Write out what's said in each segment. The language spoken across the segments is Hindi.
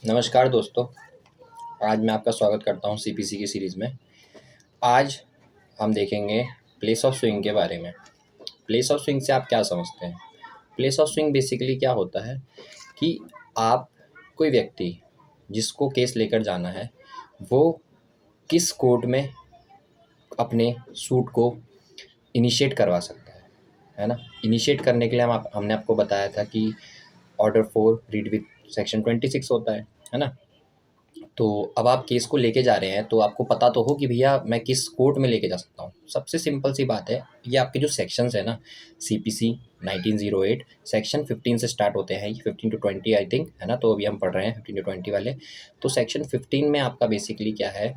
नमस्कार दोस्तों। आज मैं आपका स्वागत करता हूं सीपीसी की सीरीज़ में। आज हम देखेंगे प्लेस ऑफ स्विंग के बारे में। प्लेस ऑफ स्विंग से आप क्या समझते हैं? प्लेस ऑफ स्विंग बेसिकली क्या होता है कि आप कोई व्यक्ति जिसको केस लेकर जाना है वो किस कोर्ट में अपने सूट को इनिशिएट करवा सकता है ना। इनिशिएट करने के लिए हमने आपको बताया था कि ऑर्डर 4 रीड विथ सेक्शन 26 होता है ना। तो अब आप केस को लेके जा रहे हैं तो आपको पता तो हो कि भैया मैं किस कोर्ट में लेके जा सकता हूँ। सबसे सिंपल सी बात है, ये आपके जो सेक्शंस है ना, सीपीसी 1908 सेक्शन 15 से स्टार्ट होते हैं, 15 to 20 आई थिंक, है ना। तो अभी हम पढ़ रहे हैं 15 to 20 वाले। तो सेक्शन 15 में आपका बेसिकली क्या है,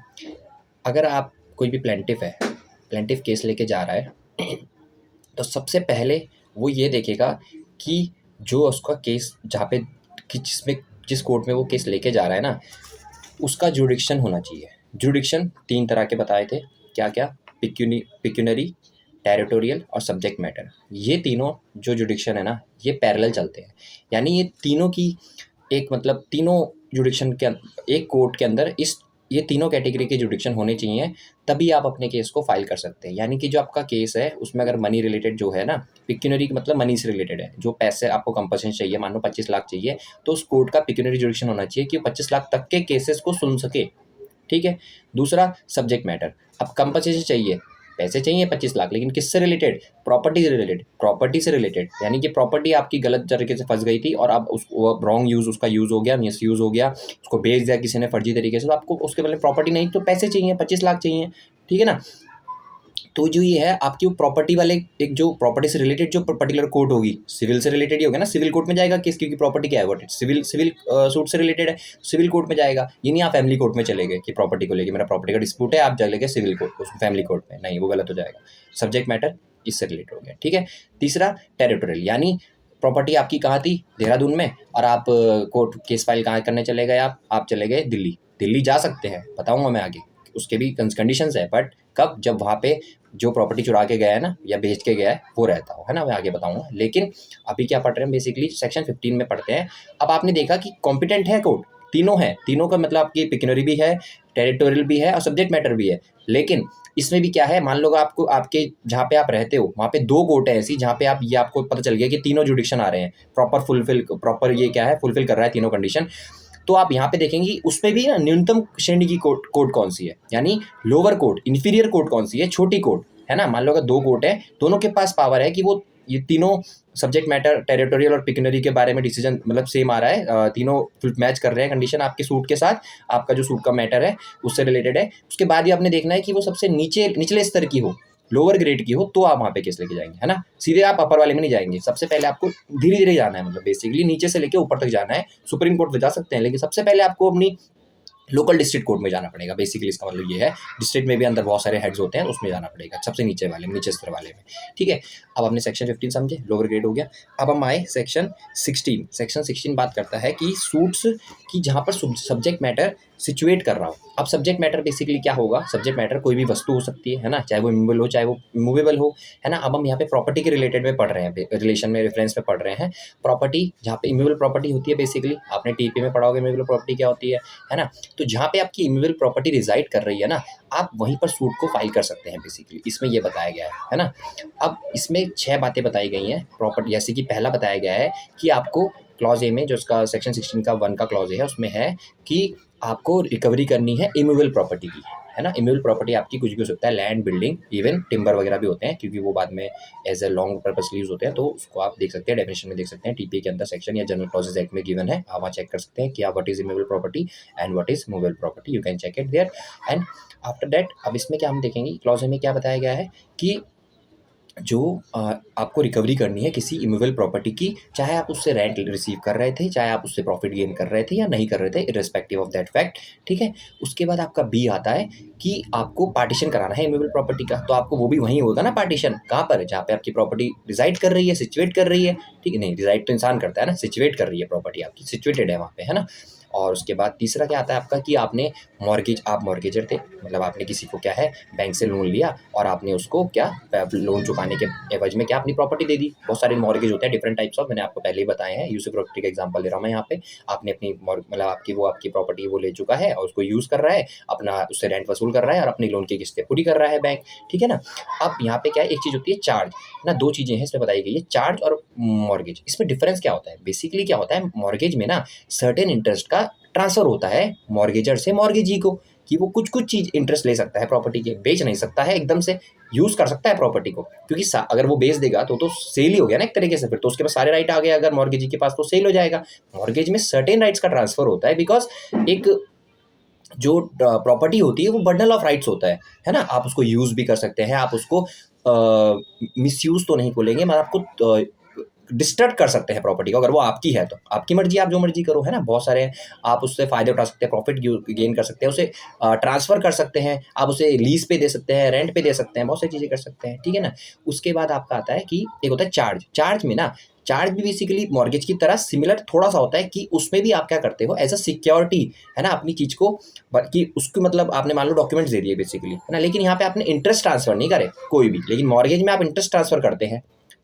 अगर आप कोई भी प्लेंटिफ केस लेके जा रहा है तो सबसे पहले वो ये देखेगा कि जो उसका केस जहाँ पे जिस कोर्ट में वो केस लेके जा रहा है ना, उसका जुडिक्शन होना चाहिए। जुडिक्शन 3 तरह के बताए थे, क्या क्या? पिक्यूनरी, टेरिटोरियल और सब्जेक्ट मैटर। ये तीनों जो जुडिक्शन है ना, ये पैरेलल चलते हैं। यानी ये तीनों की मतलब तीनों जुडिक्शन के एक कोर्ट के अंदर ये तीनों कैटेगरी के जुडिक्शन होने चाहिए, तभी आप अपने केस को फाइल कर सकते हैं। यानी कि जो आपका केस है उसमें अगर मनी रिलेटेड जो है ना, पिक्यूनरी मतलब मनी से रिलेटेड है, जो पैसे आपको कंपनसेशन चाहिए, मान लो 25 लाख चाहिए, तो उस कोर्ट का पिक्यूनरी जुडिक्शन होना चाहिए कि 25 लाख तक के केसेस को सुन सके। ठीक है। दूसरा सब्जेक्ट मैटर, अब कंपनसेशन चाहिए, पैसे चाहिए 25 लाख, लेकिन किससे रिलेटेड? प्रॉपर्टी से रिलेटेड। यानी कि प्रॉपर्टी आपकी गलत तरीके से फंस गई थी और अब उसको रॉन्ग यूज़ उसका यूज़ हो गया, मिस यूज़ हो गया, उसको बेच दिया किसी ने फर्जी तरीके से, तो आपको उसके पहले प्रॉपर्टी नहीं तो पैसे चाहिए, 25 लाख चाहिए। ठीक है ना। तो जो ये है आपकी प्रॉपर्टी वाले, एक जो प्रॉपर्टी से रिलेटेड जो पर्टिकुलर कोर्ट होगी, सिविल से रिलेटेड ही होगा ना, सिविल कोर्ट में जाएगा केस, क्योंकि प्रॉपर्टी क्या है, वो सिविल सूट से रिलेटेड है, सिविल कोर्ट में जाएगा। ये नहीं आप फैमिली कोर्ट में चले गए कि प्रॉपर्टी को लेके मेरा प्रॉपर्टी का डिस्प्यूट है, आप चले गए सिविल कोर्ट, फैमिली कोर्ट में, नहीं, वो गलत हो जाएगा। सब्जेक्ट मैटर इससे रिलेटेड हो गया। ठीक है। तीसरा टेरिटोरियल, यानी प्रॉपर्टी आपकी कहाँ थी, देहरादून में, और आप कोर्ट केस फाइल कहाँ करने चले गए, आप चले गए दिल्ली जा सकते हैं, बताऊंगा मैं आगे, उसके भी कंडीशंस है, बट कब? जब वहाँ पे जो प्रॉपर्टी चुरा के गया है ना या बेच के गया है वो रहता हो, है ना, मैं आगे बताऊंगा। लेकिन अभी क्या पढ़ रहे हैं, बेसिकली सेक्शन 15 में पढ़ते हैं। अब आपने देखा कि कॉम्पिटेंट है कोर्ट, तीनों है, तीनों का मतलब आपकी पिक्यूनरी भी है, टेरिटोरियल भी है और सब्जेक्ट मैटर भी है। लेकिन इसमें भी क्या है, मान लो आपको आपके जहाँ पे आप रहते हो वहाँ पे 2 कोर्ट है ऐसी, जहाँ पे आप, ये आपको पता चल गया कि तीनों जुडिक्शन आ रहे हैं, प्रॉपर ये क्या है, फुलफिल कर रहा है तीनों कंडीशन। तो आप यहाँ पे देखेंगे उसमें भी ना न्यूनतम श्रेणी की कोर्ट कौन सी है, यानी लोअर कोर्ट, इन्फीरियर कोर्ट कौन सी है, छोटी कोर्ट, है ना। मान लो अगर 2 कोर्ट है, दोनों के पास पावर है कि वो ये तीनों सब्जेक्ट मैटर, टेरिटोरियल और पिक्यूनरी के बारे में डिसीजन मतलब सेम आ रहा है, तीनों फुल मैच कर रहे हैं कंडीशन आपके सूट के साथ, आपका जो सूट का मैटर है उससे रिलेटेड है। उसके बाद ही आपने देखना है कि वो सबसे निचले स्तर की हो, लोअर ग्रेड की हो, तो आप वहाँ पे केस लेके जाएंगे, है ना। सीधे आप अपर वाले में नहीं जाएंगे, सबसे पहले आपको धीरे धीरे जाना है, मतलब बेसिकली नीचे से लेके ऊपर तक जाना है। सुप्रीम कोर्ट पे जा सकते हैं, लेकिन सबसे पहले आपको अपनी लोकल डिस्ट्रिक्ट कोर्ट में जाना पड़ेगा। बेसिकली इसका मतलब ये है, डिस्ट्रिक्ट में भी अंदर बहुत सारे हेड्स होते हैं, उसमें जाना पड़ेगा, सबसे नीचे वाले में, नीचे स्तर वाले में। ठीक है। अब हमने सेक्शन 15 समझे, लोअर ग्रेड हो गया। अब हम आए सेक्शन 16। सेक्शन 16 बात करता है कि सूट्स की जहाँ पर सब्जेक्ट मैटर सिचुएट कर रहा हो। अब सब्जेक्ट मैटर बेसिकली क्या होगा, सब्जेक्ट मैटर कोई भी वस्तु हो सकती है ना, चाहे वो इमूवेबल हो चाहे वो मूवेबल हो, है ना। अब हम यहाँ पे प्रॉपर्टी के रिलेटेड में पढ़ रहे हैं, रिलेशन में, रेफरेंस में पढ़ रहे हैं। प्रॉपर्टी जहाँ पे इमूवेबल प्रॉपर्टी होती है, बेसिकली आपने टीपी में पढ़ा होगा इमूवेबल प्रॉपर्टी क्या होती है ना। तो जहाँ पे आपकी इमूवेबल प्रॉपर्टी रिजाइड कर रही है ना, आप वहीं पर सूट को फाइल कर सकते हैं, बेसिकली इसमें ये बताया गया है ना। अब इसमें 6 बातें बताई गई हैं प्रॉपर्टी, जैसे कि पहला बताया गया है कि आपको क्लॉज ए में, जो उसका सेक्शन 16 का 1 का क्लॉज है, उसमें है कि आपको रिकवरी करनी है इमूवेबल प्रॉपर्टी की, है ना। इमूवेबल प्रॉपर्टी आपकी कुछ भी हो सकता है, लैंड, बिल्डिंग, इवन टिम्बर वगैरह भी होते हैं, क्योंकि वो बाद में as a long purpose use होते हैं। तो उसको आप देख सकते हैं, डेफिनेशन में देख सकते हैं, टीपी के अंदर सेक्शन या जनरल क्लॉजेज एक्ट में गिवन है, आप वहाँ चेक कर सकते हैं कि what is immovable property and what is movable property, you can check it there. And after that अब इसमें क्या हम देखेंगे, क्लॉज में क्या बताया गया है कि जो आपको रिकवरी करनी है किसी इमूवेबल प्रॉपर्टी की, चाहे आप उससे रेंट रिसीव कर रहे थे, चाहे आप उससे प्रॉफिट गेन कर रहे थे या नहीं कर रहे थे, इर्रेस्पेक्टिव ऑफ दैट फैक्ट। ठीक है। उसके बाद आपका बी आता है कि आपको पार्टीशन कराना है इमूवेबल प्रॉपर्टी का, तो आपको वो भी वहीं होगा ना पार्टीशन, कहाँ पर, जहाँ पे आपकी प्रॉपर्टी रिजाइड कर रही है, सिचुएट कर रही है। ठीक है, नहीं, रिजाइड तो इंसान करता है ना, सिचुएट कर रही है प्रॉपर्टी आपकी, सिचुएटेड है वहाँ पे, है ना। और उसके बाद तीसरा क्या आता है आपका कि आपने आप मॉर्गेजर थे, मतलब आपने किसी को क्या है बैंक से लोन लिया और आपने उसको क्या लोन चुकाने के एवज में क्या अपनी प्रॉपर्टी दे दी। बहुत सारे मॉर्गेज होते हैं डिफरेंट टाइप्स ऑफ, मैंने आपको पहले ही बताए हैं, यूसुफ प्रॉपर्टी का एग्जांपल दे रहा हूँ मैं यहाँ पे। आपने अपनी मतलब आपकी प्रॉपर्टी वो ले चुका है और उसको यूज़ कर रहा है, अपना उससे रेंट वसूल कर रहा है और अपनी लोन की किस्तें पूरी कर रहा है बैंक, ठीक है ना। अब यहाँ पे क्या है, एक चीज़ होती है चार्ज ना, दो चीज़ें हैं इसमें बताई गई है, चार्ज और मॉर्गेज। इसमें डिफरेंस क्या होता है, बेसिकली क्या होता है, मॉर्गेज में ना सर्टेन इंटरेस्ट का ट्रांसफर होता है मॉर्गेजर से मॉर्गेजी को, कि वो कुछ चीज़ इंटरेस्ट ले सकता है प्रॉपर्टी के, बेच नहीं सकता है एकदम से, यूज़ कर सकता है प्रॉपर्टी को, क्योंकि अगर वो बेच देगा तो सेल ही हो गया ना एक तरीके से, फिर तो उसके पास सारे राइट आ गए, अगर मॉर्गेजी के पास तो सेल हो जाएगा। मॉर्गेज में सर्टेन राइट्स का ट्रांसफर होता है, बिकॉज एक जो प्रॉपर्टी होती है वो बंडल ऑफ राइट्स होता है ना। आप उसको यूज़ भी कर सकते हैं, आप उसको मिसयूज़ तो नहीं बोलेंगे, मगर आपको डिस्टर्ब कर सकते हैं प्रॉपर्टी को, अगर वो आपकी है तो आपकी मर्जी, आप जो मर्जी करो, है ना। बहुत सारे आप उससे फ़ायदे उठा सकते हैं, प्रॉफिट गेन कर सकते हैं, उसे ट्रांसफ़र कर सकते हैं, आप उसे लीज़ पे दे सकते हैं, रेंट पे दे सकते हैं, बहुत सारी चीज़ें कर सकते हैं, ठीक है ना। उसके बाद आपका आता है कि एक होता है चार्ज में ना, चार्ज भी बेसिकली मॉर्गेज की तरह सिमिलर थोड़ा सा होता है, कि उसमें भी आप क्या करते हो एज अ सिक्योरिटी, है ना, अपनी चीज़ को, कि उसको मतलब आपने मान लो डॉक्यूमेंट्स दे दिए बेसिकली, है ना, लेकिन यहाँ पे आपने इंटरेस्ट ट्रांसफर नहीं करे कोई भी, लेकिन मॉर्गेज में आप इंटरेस्ट ट्रांसफर करते हैं,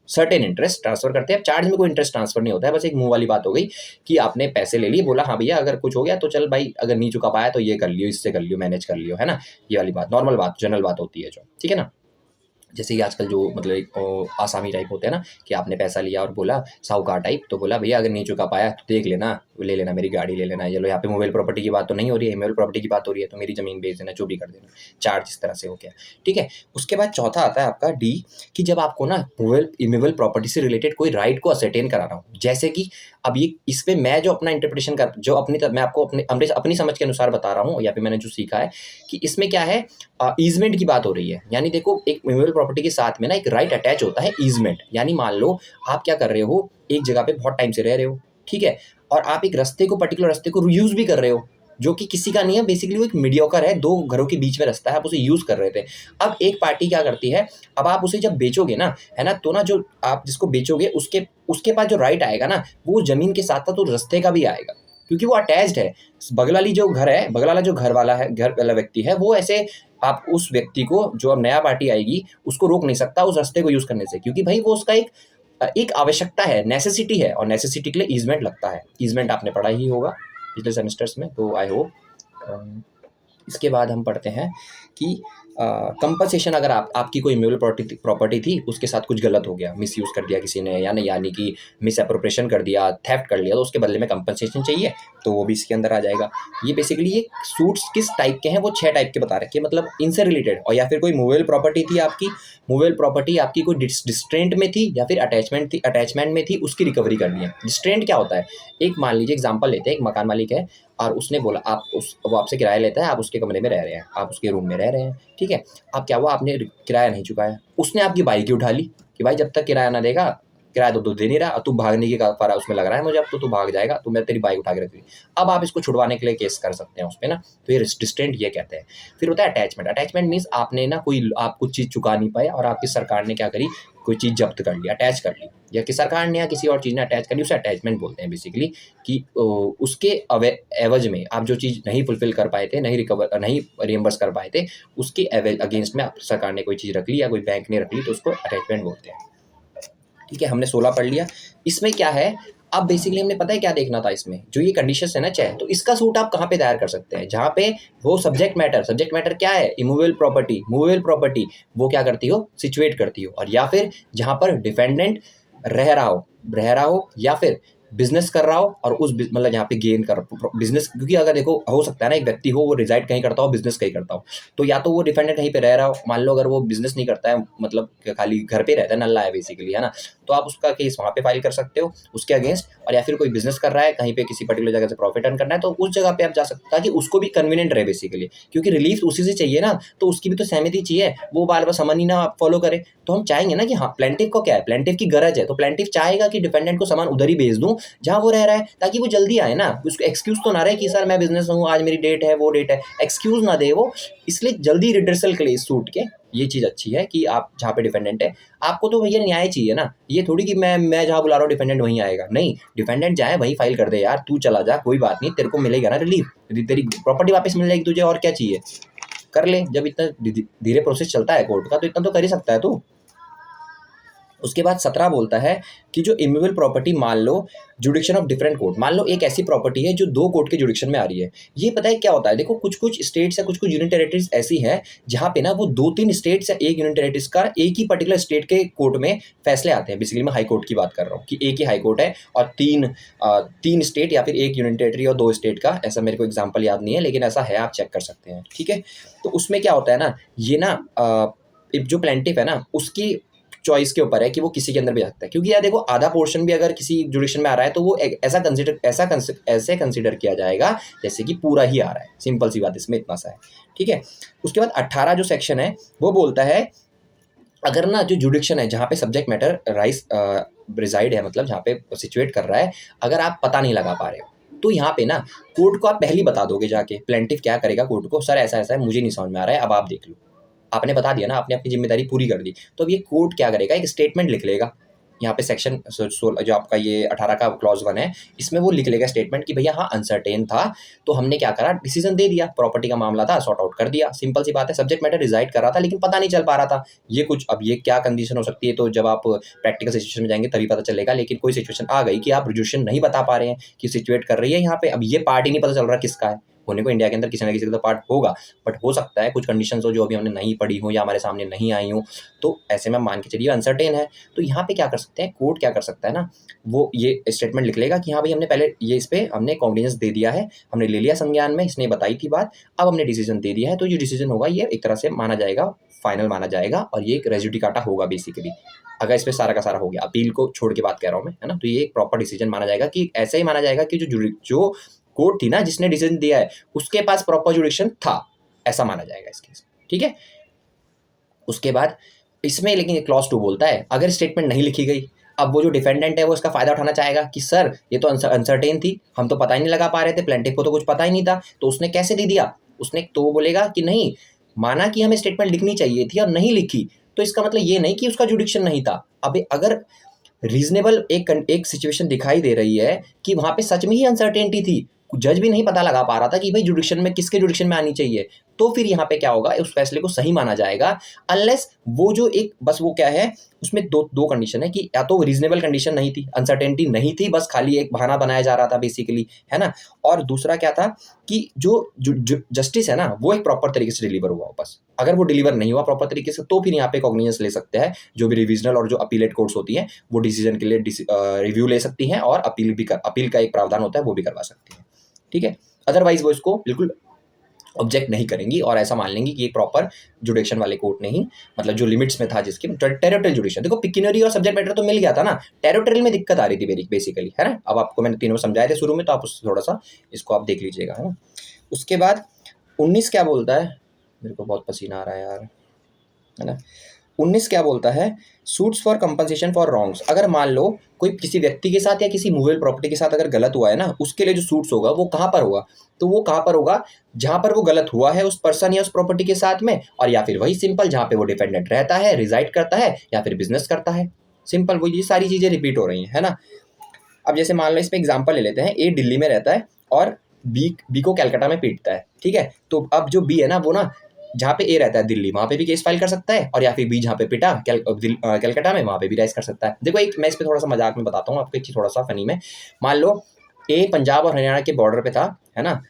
सर्टेन इंटरेस्ट ट्रांसफर करते हैं। चार्ज में कोई इंटरेस्ट ट्रांसफर नहीं होता है, बस एक मुंह वाली बात हो गई कि आपने पैसे ले लिए, बोला हाँ भैया अगर कुछ हो गया तो चल भाई, अगर नहीं चुका पाया तो ये कर लियो, इससे कर लियो, मैनेज कर लियो, है ना। ये वाली बात नॉर्मल बात, जनरल बात होती है जो, ठीक है ना। जैसे कि आजकल जो मतलब एक आसामी टाइप होते हैं ना, कि आपने पैसा लिया और बोला साहूकार टाइप, तो बोला भैया अगर नहीं चुका पाया तो देख लेना, ले लेना मेरी गाड़ी, ले लेना, ये लो, यहाँ पे मोबाइल प्रॉपर्टी की बात तो नहीं हो रही है, मोबाइल प्रॉपर्टी की बात हो रही है, तो मेरी ज़मीन बेच देना, जो भी कर देना, चार्ज इस तरह से हो गया, ठीक है। उसके बाद चौथा आता है आपका डी, कि जब आपको ना मूवेबल प्रॉपर्टी से रिलेटेड कोई राइट को असरटेन कराना हो, जैसे कि अब ये इस पर मैं जो अपना इंटरप्रिटेशन कर, जो मैं आपको अपनी समझ के अनुसार बता रहा हूँ, या फिर मैंने जो सीखा है, कि इसमें क्या है, ईजमेंट की बात हो रही है। यानी देखो, एक मूवेबल प्रॉपर्टी के साथ में ना एक राइट अटैच होता है, ईजमेंट। यानी मान लो आप क्या कर रहे हो, एक जगह पे बहुत टाइम से रह रहे हो, ठीक है, और आप एक रास्ते को, पर्टिकुलर रास्ते को यूज़ भी कर रहे हो, जो कि किसी का नहीं है, बेसिकली वो एक मीडियोकर है, दो घरों के बीच में रास्ता है, आप उसे यूज़ कर रहे थे। अब एक पार्टी क्या करती है, अब आप उसे जब बेचोगे ना, है ना, तो ना जो आप जिसको बेचोगे उसके पास जो राइट आएगा ना, वो ज़मीन के साथ साथ तो रास्ते का भी आएगा, क्योंकि वो अटैच्ड है। बगल वाली जो घर है, बगल वाला जो घर वाला व्यक्ति है, वो ऐसे आप उस व्यक्ति को, जो अब नया पार्टी आएगी, उसको रोक नहीं सकता उस रास्ते को यूज़ करने से, क्योंकि भाई वो उसका एक आवश्यकता है, नेसेसिटी है, और नेसेसिटी के लिए ईजमेंट लगता है। ईजमेंट आपने पढ़ा ही होगा पिछले सेमेस्टर्स में, तो आई होप। इसके बाद हम पढ़ते हैं कि कंपनसेशन, अगर आपकी कोई मूवेबल प्रॉपर्टी थी, उसके साथ कुछ गलत हो गया, मिसयूज़ कर दिया किसी ने, यानी कि मिस एप्रोप्रिएशन कर दिया, थेफ्ट कर लिया, तो उसके बदले में कंपनसेशन चाहिए, तो वो भी इसके अंदर आ जाएगा। ये बेसिकली ये सूट्स किस टाइप के हैं, वो 6 टाइप के बता रखे हैं, मतलब इनसे रिलेटेड। और या फिर कोई मूवेबल प्रॉपर्टी थी आपकी, मूवेबल प्रॉपर्टी आपकी कोई डिस्ट्रेंट में थी या फिर अटैचमेंट में थी, उसकी रिकवरी करनी है। डिस्ट्रेंट क्या होता है, एक मान लीजिए एग्जांपल लेते हैं, एक मकान मालिक है और उसने बोला वो आपसे किराया लेता है, आप उसके कमरे में रह रहे हैं, आप उसके रूम में रह रहे हैं, ठीक है। अब क्या हुआ, आपने किराया नहीं चुकाया, उसने आपकी बाइक ही उठा ली कि भाई जब तक किराया ना देगा, किराया तो दे नहीं रहा, तू भागने की फारा उसमें लग रहा है मुझे, अब तो तू भाग जाएगा, तो मैं तेरी बाइक उठा के रख दी। अब आप इसको छुड़वाने के लिए केस कर सकते हैं उस पर ना, तो ये डिस्टेंट ये कहते हैं। फिर होता है अटैचमेंट। अटैचमेंट मीन्स आपने ना आप कुछ चीज़ चुका नहीं पाए और आपकी सरकार ने क्या करी, कोई चीज़ जब्त कर ली, अटैच कर ली, या कि सरकार ने या किसी और चीज़ ने अटैच कर ली, उसे अटैचमेंट बोलते हैं बेसिकली। कि उसके एवज में आप जो चीज़ नहीं फुलफिल कर पाए थे, नहीं रियम्बर्स कर पाए थे, उसके अगेंस्ट में आप सरकार ने कोई चीज़ रख ली या कोई बैंक ने रख ली, तो उसको अटैचमेंट बोलते हैं, ठीक है। हमने 16 पढ़ लिया। इसमें क्या है, अब बेसिकली हमने पता है क्या देखना था, इसमें जो ये कंडीशंस है ना, चाहे तो इसका सूट आप कहाँ पे दायर कर सकते हैं, जहाँ पे वो सब्जेक्ट मैटर क्या है, मूवेबल प्रॉपर्टी वो क्या करती हो, सिचुएट करती हो, और या फिर जहाँ पर डिफेंडेंट रह रहा हो या फिर बिजनेस कर रहा हो, और उस मतलब यहाँ पे गेन कर बिजनेस, क्योंकि अगर देखो हो सकता है ना, एक व्यक्ति हो वो रिजाइड कहीं करता हो, बिजनेस कहीं करता हो, तो या तो वो डिफेंडेंट कहीं पे रह रहा हो, मान लो अगर वो बिजनेस नहीं करता है, मतलब खाली घर पे रहता है, नल्ला है बेसिकली, है ना, तो आप उसका केस वहाँ पे फाइल कर सकते हो उसके अगेंस्ट। और या फिर कोई बिजनेस कर रहा है कहीं पे, किसी पर्टिकुलर जगह से प्रॉफिट अर्न करना है, तो उस जगह पे आप जा सकते, ताकि उसको भी कन्वीनियंट रहे बेसिकली, क्योंकि रिलीफ उसी से चाहिए ना, तो उसकी भी तो सहमति चाहिए, वो बार बार समन ही ना फॉलो करे। तो हम चाहेंगे ना कि हाँ, प्लेंटिफ को क्या है, प्लेंटिफ की गरज है, तो प्लेंटिफ चाहेगा कि डिफेंडेंट को सामान उधर ही भेज दूं जहाँ वो रह रहा है, ताकि वो जल्दी आए ना, उसको एक्सक्यूज तो ना रहे कि सर मैं बिजनेस हूँ, आज मेरी डेट है, वो डेट है, एक्सक्यूज ना दे वो, इसलिए जल्दी रिड्रेसल के लिए सूट के ये चीज़ अच्छी है कि आप जहाँ पे डिफेंडेंट है, आपको तो भैया न्याय चाहिए ना, ये थोड़ी कि मैं जहाँ बुला रहा हूँ डिफेंडेंट वहीं आएगा, नहीं, डिफेंडेंट जाए वहीं फाइल कर दे यार, तू चला जा, कोई बात नहीं, तेरे को मिलेगा ना रिलीफ, तेरी प्रॉपर्टी वापस मिल जाएगी तुझे, और क्या चाहिए, कर ले। जब इतना धीरे प्रोसेस चलता है कोर्ट का तो इतना तो कर ही सकता है तू। उसके बाद 17 बोलता है कि जो इमूवेबल प्रॉपर्टी, मान लो जुडिक्शन ऑफ डिफरेंट कोर्ट, मान लो एक ऐसी प्रॉपर्टी है जो 2 कोर्ट के जुडिक्शन में आ रही है। ये पता है क्या होता है, देखो कुछ कुछ स्टेट्स या कुछ कुछ यूनियन टेरेटरीज ऐसी हैं जहाँ पे ना वो 2-3 स्टेट्स या एक यूनियन टेरेटरीज का एक ही पर्टिकुलर स्टेट के कोर्ट में फैसले आते हैं। बेसिकली मैं हाई कोर्ट की बात कर रहा हूँ कि एक ही हाई कोर्ट है और तीन स्टेट या फिर एक यूनियन टेरेटरी और 2 स्टेट का, ऐसा मेरे को एग्जाम्पल याद नहीं है लेकिन ऐसा है, आप चेक कर सकते हैं, ठीक है। तो उसमें क्या होता है ना, ये ना जो प्लेंटिफ है ना उसकी चॉइस के ऊपर है कि वो किसी के अंदर भी आ सकता है, क्योंकि यार देखो आधा पोर्शन भी अगर किसी जुडिक्शन में आ रहा है तो वो ऐसे कंसिडर किया जाएगा जैसे कि पूरा ही आ रहा है, सिंपल सी बात इसमें इतना सा है, ठीक है। उसके बाद 18 जो सेक्शन है वो बोलता है अगर ना जो जुडिक्शन है जहाँ पे सब्जेक्ट मैटर रिजाइड है, मतलब जहाँ पे सिचुएट कर रहा है, अगर आप पता नहीं लगा पा रहे हो तो यहाँ पे ना कोर्ट को आप पहले ही बता दोगे जाके, प्लेंटिफ क्या करेगा कोर्ट को, सर ऐसा ऐसा है मुझे नहीं समझ में आ रहा है, अब आप देख लो, आपने बता दिया ना, आपने अपनी जिम्मेदारी पूरी कर दी। तो अब ये कोर्ट क्या करेगा, एक स्टेटमेंट लिख लेगा, यहाँ पे सेक्शन जो आपका ये 18 का क्लॉज 1 है, इसमें वो लिख लेगा स्टेटमेंट कि भैया हाँ अनसर्टेन था तो हमने क्या करा, डिसीजन दे दिया, प्रॉपर्टी का मामला था सॉर्ट आउट कर दिया, सिंपल सी बात है। सब्जेक्ट मैटर रिजाइड कर रहा था लेकिन पता नहीं चल पा रहा था, ये कुछ, अब ये क्या कंडीशन हो सकती है तो जब आप प्रैक्टिकल सिचुएशन में जाएंगे तभी पता चलेगा, लेकिन कोई सिचुएशन आ गई कि आप रिजोल्यूशन नहीं बता पा रहे हैं कि सिचुएट कर रही है यहाँ पे, अब ये पार्ट ही नहीं पता चल रहा किसका है, होने को इंडिया के अंदर किसी ना किसी का तो पार्ट होगा, बट हो सकता है कुछ कंडीशंस हो जो अभी हमने नहीं पढ़ी हो या हमारे सामने नहीं आई हो, तो ऐसे में मान के चलिए अनसर्टेन है। तो यहाँ पे क्या कर सकते हैं, कोर्ट क्या कर सकता है ना, वो ये स्टेटमेंट लिख लेगा कि हाँ भाई हमने पहले ये इस पर हमने कॉग्निजेंस दे दिया है, हमने ले लिया संज्ञान में, इसने बताई थी बात, अब हमने डिसीजन दे दिया है, तो जो डिसीजन होगा ये एक तरह से माना जाएगा, फाइनल माना जाएगा, और ये एक रेजुडिकाटा होगा बेसिकली, अगर इस पर सारा का सारा हो गया, अपील को छोड़ के बात कह रहा हूँ मैं, है ना। तो ये एक प्रॉपर डिसीजन माना जाएगा कि ऐसे ही माना जाएगा कि जो कोर्ट थी ना जिसने डिसीजन दिया है उसके पास प्रॉपर जुडिक्शन था, ऐसा माना जाएगा इस केस, ठीक है। उसके बाद इसमें लेकिन क्लॉज 2 बोलता है अगर स्टेटमेंट नहीं लिखी गई, अब वो जो डिफेंडेंट है वो इसका फायदा उठाना चाहेगा कि सर ये तो अनसर्टेन थी, हम तो पता ही नहीं लगा पा रहे थे, प्लेंटिफ को तो कुछ पता ही नहीं था, तो उसने कैसे दे दिया, उसने तो वो बोलेगा कि नहीं, माना कि हमें स्टेटमेंट लिखनी चाहिए थी और नहीं लिखी, तो इसका मतलब ये नहीं कि उसका जुडिक्शन नहीं था। अब अगर रीजनेबल एक सिचुएशन दिखाई दे रही है कि वहां पे सच में ही अनसर्टेनिटी थी, जज भी नहीं पता लगा पा रहा था कि भाई जुडिक्शन में किसके जुडिक्शन में आनी चाहिए, तो फिर यहाँ पे क्या होगा, उस फैसले को सही माना जाएगा, अनलेस वो जो एक बस वो क्या है उसमें दो कंडीशन है कि या तो रीजनेबल कंडीशन नहीं थी, अनसर्टेनिटी नहीं थी, बस खाली एक बहाना बनाया जा रहा था बेसिकली, है ना। और दूसरा क्या था कि जो जस्टिस है ना वो एक प्रॉपर तरीके से डिलीवर हुआ हो, बस अगर वो डिलीवर नहीं हुआ प्रॉपर तरीके से तो फिर यहाँ पे कॉग्निजेंस ले सकते हैं, जो भी रिविजनल और जो अपीलेट कोर्ट्स होती हैं वो डिसीजन के लिए रिव्यू ले सकती हैं और अपील का एक प्रावधान होता है वो भी करवा सकती हैं, ठीक है। अदरवाइज वो इसको बिल्कुल ऑब्जेक्ट नहीं करेंगी और ऐसा मान लेंगी कि एक प्रॉपर जुडिक्शन वाले कोर्ट ने ही, मतलब जो लिमिट्स में था जिसके टेरिटोरियल जुडिक्शन, देखो पिक्यूनरी और सब्जेक्ट मैटर तो मिल गया था ना, टेरिटोरियल में दिक्कत आ रही थी बेसिकली, है ना। अब आपको मैंने तीनों समझाए थे शुरू में, तो आप उससे थोड़ा सा इसको आप देख लीजिएगा, है ना। उसके बाद 19 क्या बोलता है, मेरे को बहुत पसीना आ रहा है यार, है ना। 19 क्या बोलता है, suits for compensation for wrongs, अगर मान लो कोई किसी व्यक्ति के साथ या किसी मूवेबल प्रॉपर्टी के साथ अगर गलत हुआ है ना, उसके लिए जो सूट्स होगा वो कहाँ पर होगा, तो वो कहाँ पर होगा, जहाँ पर वो गलत हुआ है उस पर्सन या उस प्रॉपर्टी के साथ में, और या फिर वही सिंपल जहाँ पे वो डिपेंडेंट रहता है, रिजाइड करता है या फिर बिजनेस करता है, सिंपल वो ये सारी चीज़ें रिपीट हो रही हैं, है ना। अब जैसे मान लो इसमें एग्जाम्पल ले लेते हैं, ए दिल्ली में रहता है और बी को कैलकाटा में पीटता है, ठीक है। तो अब जो बी है ना वो ना जहाँ पे ए रहता है दिल्ली वहाँ पे भी केस फाइल कर सकता है, और या फिर बी जहाँ पे पिटा कैलकाटा में वहाँ पे भी राइज कर सकता है। देखो एक मैं इस पे थोड़ा सा मजाक में बताता हूँ आपको एक चीज़ थोड़ा सा फनी में, मान लो ए पंजाब और हरियाणा के बॉर्डर पे था, है ना,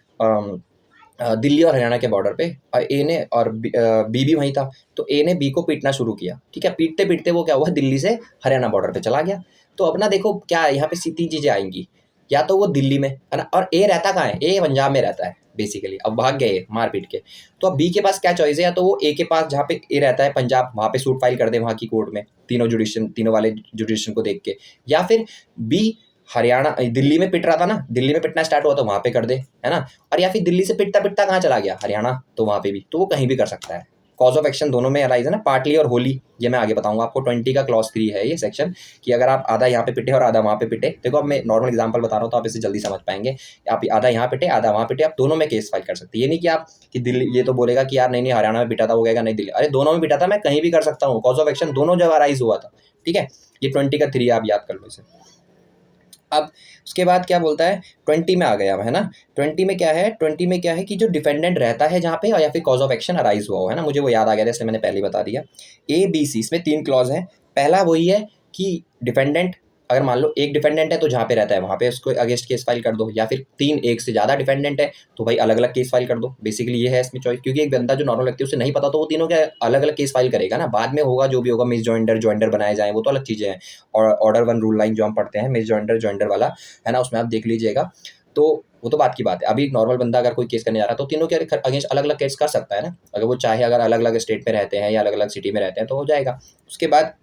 दिल्ली और हरियाणा के बॉर्डर पे, और ए ने और बी भी वहीं था, तो ए ने बी को पीटना शुरू किया, ठीक है। पीटते पीटते वो क्या हुआ, दिल्ली से हरियाणा बॉर्डर पे चला गया। तो अब ना देखो क्या यहाँ पे तीन चीज़ें आएंगी, या तो वो दिल्ली में है ना, और ए रहता कहाँ है, ए पंजाब में रहता है बेसिकली, अब भाग गए मार पीट के, तो अब बी के पास क्या चॉइस है, या तो वो ए के पास जहाँ पे ए रहता है पंजाब वहाँ पे सूट फाइल कर दे वहाँ की कोर्ट में, तीनों वाले जुडिशन को देख के, या फिर बी हरियाणा दिल्ली में पिट रहा था ना, दिल्ली में पिटना स्टार्ट हुआ तो वहाँ पे कर दे, है ना, और या फिर दिल्ली से पिटता पिटता कहाँ चला गया, हरियाणा, तो वहाँ पे भी, तो वो कहीं भी कर सकता है, कॉज ऑफ एक्शन दोनों में अराइज है ना, पार्टली और होली, ये मैं आगे बताऊंगा आपको। 20 का क्लॉज 3 है ये सेक्शन, कि अगर आप आधा यहाँ पे पिटे और आधा वहाँ पे पिटे, देखो अब मैं नॉर्मल एग्जांपल बता रहा हूँ तो आप इसे जल्दी समझ पाएंगे। आप आधा यहाँ पिटे आधा वहाँ पिटे, आप दोनों में केस फाइल कर सकते हैं। ये नहीं कि आप कि दिल्ली, ये तो बोलेगा कि यार नहीं नहीं हरियाणा में पिटा था, वो कहेगा नहीं दिल्ली, अरे दोनों में पिटा था, मैं कहीं भी कर सकता हूँ, कॉज ऑफ एक्शन दोनों जगह अराइज हुआ था। ठीक है, ये 20 का 3 आप याद कर लो इसे। अब उसके बाद क्या बोलता है, 20 में आ गया है ना। 20 में क्या है, 20 में क्या है कि जो डिफेंडेंट रहता है जहाँ पे, या फिर कॉज ऑफ एक्शन अराइज हुआ हो, है ना, मुझे वो याद आ गया था इसलिए मैंने पहले ही बता दिया। ए बी सी, इसमें 3 क्लॉज हैं। पहला वही है कि डिफेंडेंट, अगर मान लो एक डिफेंडेंट है तो जहाँ पे रहता है वहाँ पे उसको अगेंस्ट केस फाइल कर दो, या फिर 3 एक से ज़्यादा डिफेंडेंट है तो भाई अलग अलग केस फाइल कर दो। बेसिकली ये है इसमें चॉइस, क्योंकि एक बंदा जो नॉर्मल व्यक्ति उसे नहीं पता तो वो तीनों के अलग अलग केस फाइल करेगा ना, बाद में होगा जो भी होगा, मिस जॉइंडर जॉइंडर बनाए जाए वो तो अलग चीज़ें हैं। और ऑर्डर 1 रूल 9 जो हम पढ़ते हैं, मिस जॉइंडर जॉइंडर वाला, है ना, उसमें आप देख लीजिएगा। तो वो तो बात की बात है। अभी एक नॉर्मल बंदा अगर कोई केस करने जा रहा है तो तीनों के अगेंस्ट अलग अलग केस कर सकता है ना, अगर वो चाहे, अगर अलग अलग स्टेट में रहते हैं या अलग अलग सिटी में रहते हैं तो हो जाएगा। उसके बाद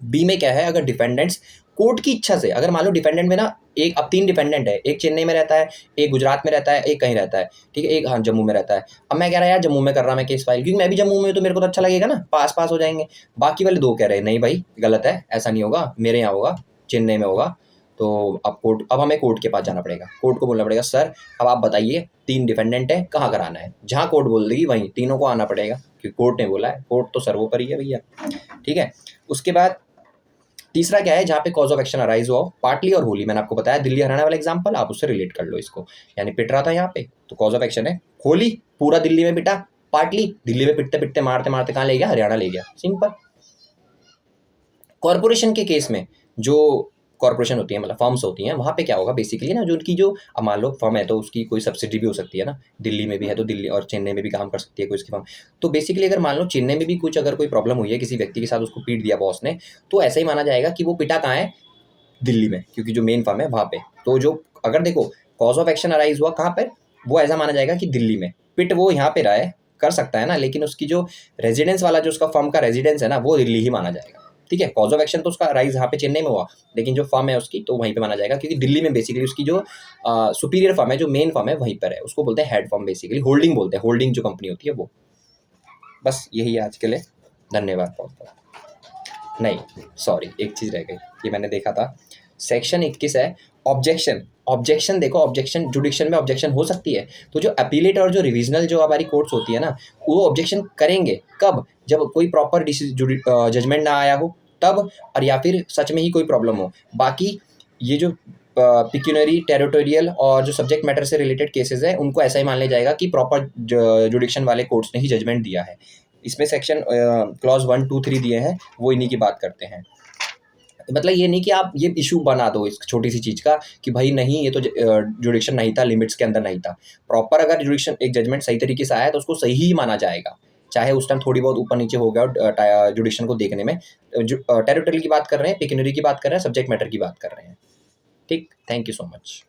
बी में क्या है, अगर डिफेंडेंट्स कोर्ट की इच्छा से, अगर मान लो डिफेंडेंट में ना एक, अब 3 डिफेंडेंट है, एक चेन्नई में रहता है, एक गुजरात में रहता है, एक कहीं रहता है, ठीक है, एक हाँ जम्मू में रहता है। अब मैं कह रहा यार जम्मू में कर रहा मैं केस फाइल, क्योंकि मैं भी जम्मू में, तो मेरे को तो अच्छा लगेगा ना, पास पास हो जाएंगे। बाकी वाले 2 कह रहे हैं नहीं भाई गलत है, ऐसा नहीं होगा, मेरे यहाँ होगा, चेन्नई में होगा। तो अब हमें कोर्ट के पास जाना पड़ेगा, कोर्ट को बोलना पड़ेगा सर अब आप बताइए 3 डिफेंडेंट है, कहाँ कराना है, जहाँ कोर्ट बोल देगी वहीं तीनों को आना पड़ेगा, क्योंकि कोर्ट ने बोला है, कोर्ट तो सर्वोपरि है भैया। ठीक है, उसके बाद तीसरा क्या है, जहाँ पे कॉज ऑफ एक्शन अराइज हुआ, पार्टली और होली, मैंने आपको बताया दिल्ली हरियाणा वाला एग्जांपल, आप उससे रिलेट कर लो इसको। यानी पिट रहा था यहाँ पे तो कॉज ऑफ एक्शन है होली, पूरा दिल्ली में पिटा, पार्टली दिल्ली में पिटते पिटते मारते मारते कहाँ ले गया, हरियाणा ले गया, सिंपल। कॉर्पोरेशन के केस में, जो कॉर्पोरेशन होती है मतलब फर्म्स होती हैं, वहाँ पे क्या होगा बेसिकली ना, जो उनकी जो, अब मान लो फर्म है तो उसकी कोई सब्सिडी भी हो सकती है ना, दिल्ली में भी है तो दिल्ली और चेन्नई में भी काम कर सकती है कोई उसकी फर्म। तो बेसिकली अगर मान लो चेन्नई में भी कुछ अगर कोई प्रॉब्लम हुई है किसी व्यक्ति के साथ, उसको पीट दिया बॉस ने, तो ऐसा ही माना जाएगा कि वो पिटा कहाँ है, दिल्ली में, क्योंकि जो मेन फर्म है वहाँ पे। तो जो अगर देखो कॉज ऑफ एक्शन अराइज हुआ कहाँ पर, वो ऐसा माना जाएगा कि दिल्ली में, पिट वो यहाँ पे रहा है, कर सकता है ना, लेकिन उसकी जो रेजिडेंस वाला जो उसका फर्म का रेजिडेंस है ना, वो दिल्ली ही माना जाएगा। ठीक है, कॉज ऑफ एक्शन तो उसका राइज यहाँ पे चेन्नई में हुआ, लेकिन जो फर्म है उसकी तो वहीं पे माना जाएगा, क्योंकि दिल्ली में बेसिकली उसकी जो सुपीरियर फर्म है, जो मेन फर्म है वहीं पर है, उसको बोलते हैं हेड फर्म, बेसिकली होल्डिंग बोलते हैं, होल्डिंग जो कंपनी होती है वो। बस यही है आज के लिए, धन्यवाद बहुत बहुत। नहीं सॉरी, एक चीज़ रह गई, ये मैंने देखा था, सेक्शन 21 है ऑब्जेक्शन। ऑब्जेक्शन देखो, ऑब्जेक्शन जुडिक्शन में ऑब्जेक्शन हो सकती है, तो जो अपीलेट और जो रिविजनल जो हमारी कोर्ट्स होती है ना, वो ऑब्जेक्शन करेंगे कब, जब कोई प्रॉपर जजमेंट ना आया हो तब, और या फिर सच में ही कोई प्रॉब्लम हो। बाकी ये जो पिक्यूनरी, टेरिटोरियल और जो सब्जेक्ट मैटर से रिलेटेड केसेस है, उनको ऐसा ही मान लिया जाएगा कि प्रॉपर जुडिक्शन वाले कोर्ट्स ने ही जजमेंट दिया है। इसमें सेक्शन क्लॉज 1, 2, 3 दिए हैं, वो इन्हीं की बात करते हैं। मतलब ये नहीं कि आप ये इशू बना दो इस छोटी सी चीज़ का कि भाई नहीं ये तो जुडिक्शन नहीं था, लिमिट्स के अंदर नहीं था। प्रॉपर अगर जुडिक्शन एक जजमेंट सही तरीके से आया तो उसको सही ही माना जाएगा, चाहे उस टाइम थोड़ी बहुत ऊपर नीचे हो गया जुडिक्शन को देखने में। टेरिटोरियल की बात कर रहे हैं, पिक्यूनरी की बात कर रहे हैं, सब्जेक्ट मैटर की बात कर रहे हैं। ठीक, थैंक यू सो मच।